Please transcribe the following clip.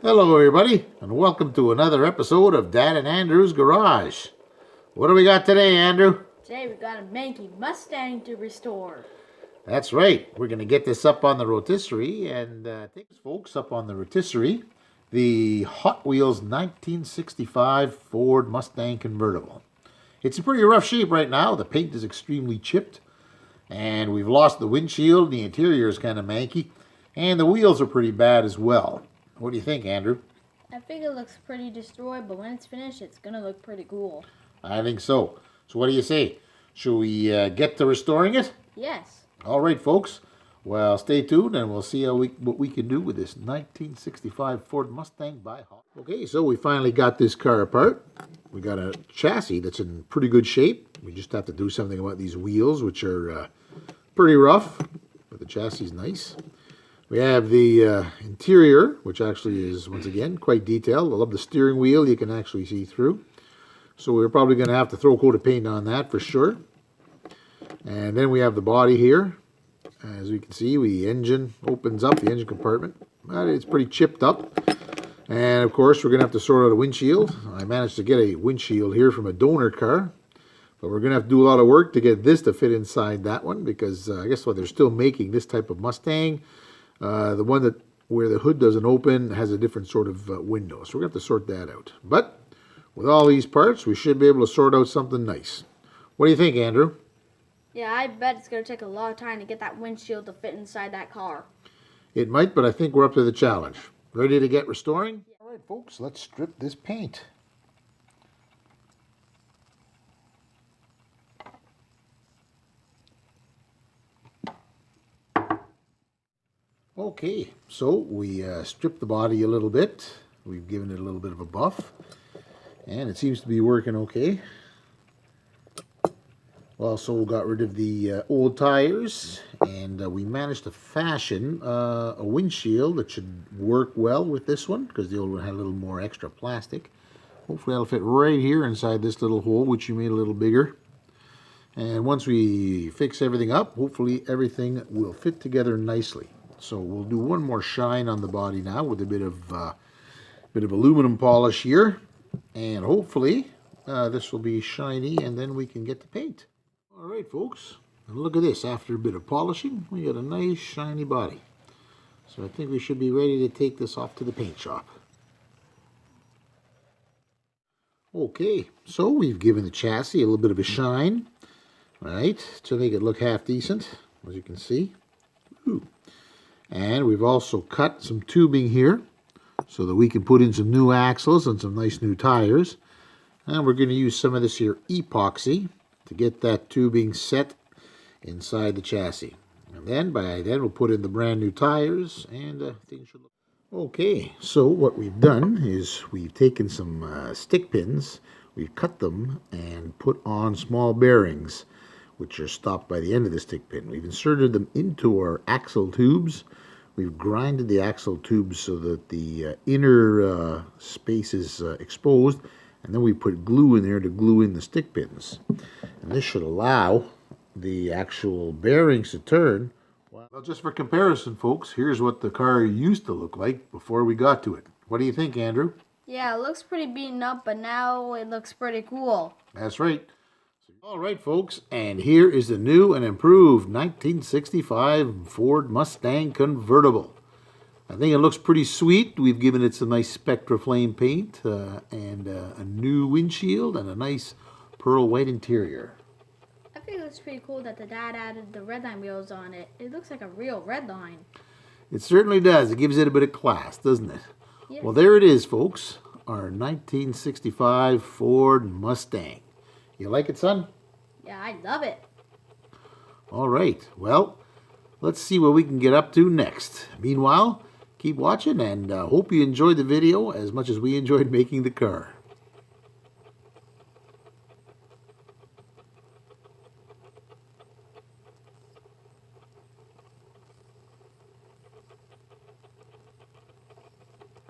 Hello everybody, and welcome to another episode of Dad and Andrew's Garage. What do we got today, Andrew? Today we've got a manky Mustang to restore. That's right, we're going to get this up on the rotisserie, and take this, folks, up on the rotisserie, the Hot Wheels 1965 Ford Mustang Convertible. It's in pretty rough shape right now. The paint is extremely chipped, and we've lost the windshield. The interior is kind of manky, and the wheels are pretty bad as well. What do you think, Andrew? I think it looks pretty destroyed, but when it's finished, it's going to look pretty cool. I think so. So what do you say? Should we get to restoring it? Yes. All right, folks. Well, stay tuned, and we'll see what we can do with this 1965 Ford Mustang by Hot. Okay, so we finally got this car apart. We got a chassis that's in pretty good shape. We just have to do something about these wheels, which are pretty rough, but the chassis is nice. We have the interior, which actually is, once again, quite detailed. I love the steering wheel. You can actually see through. So we're probably going to have to throw a coat of paint on that for sure. And then we have the body here. As we can see, the engine opens up, the engine compartment. But it's pretty chipped up. And, of course, we're going to have to sort out a windshield. I managed to get a windshield here from a donor car. But we're going to have to do a lot of work to get this to fit inside that one. Because I guess they're still making this type of Mustang. The one where the hood doesn't open has a different sort of window. So we're going to have to sort that out. But with all these parts, we should be able to sort out something nice. What do you think, Andrew? Yeah, I bet it's going to take a lot of time to get that windshield to fit inside that car. It might, but I think we're up to the challenge. Ready to get restoring? All right, folks, let's strip this paint. Okay, so we stripped the body a little bit. We've given it a little bit of a buff, and it seems to be working okay. We also got rid of the old tires, and we managed to fashion a windshield that should work well with this one, because the old one had a little more extra plastic. Hopefully that'll fit right here inside this little hole, which you made a little bigger. And once we fix everything up, hopefully everything will fit together nicely. So we'll do one more shine on the body now with a bit of aluminum polish here, and hopefully this will be shiny, and then we can get the paint. All right, folks, and look at this. After a bit of polishing, we got a nice shiny body. So I think we should be ready to take this off to the paint shop. Okay, so we've given the chassis a little bit of a shine, right, to make it look half decent, as you can see. Ooh. And we've also cut some tubing here so that we can put in some new axles and some nice new tires. And we're going to use some of this here epoxy to get that tubing set inside the chassis. And then by then we'll put in the brand new tires, and things should look okay. So what we've done is we've taken some stick pins, we've cut them and put on small bearings, which are stopped by the end of the stick pin. We've inserted them into our axle tubes. We've grinded the axle tubes so that the inner space is exposed, and then we put glue in there to glue in the stick pins. And this should allow the actual bearings to turn. Well, just for comparison, folks, here's what the car used to look like before we got to it. What do you think, Andrew? Yeah, it looks pretty beaten up, but now it looks pretty cool. That's right. All right, folks, and here is the new and improved 1965 Ford Mustang Convertible. I think it looks pretty sweet. We've given it some nice Spectra Flame paint and a new windshield and a nice pearl white interior. I think it looks pretty cool that the dad added the Redline wheels on it. It looks like a real Redline. It certainly does. It gives it a bit of class, doesn't it? Yes. Well, there it is, folks, our 1965 Ford Mustang. You like it, son? Yeah, I love it. All right. Well, let's see what we can get up to next. Meanwhile, keep watching, and hope you enjoyed the video as much as we enjoyed making the car.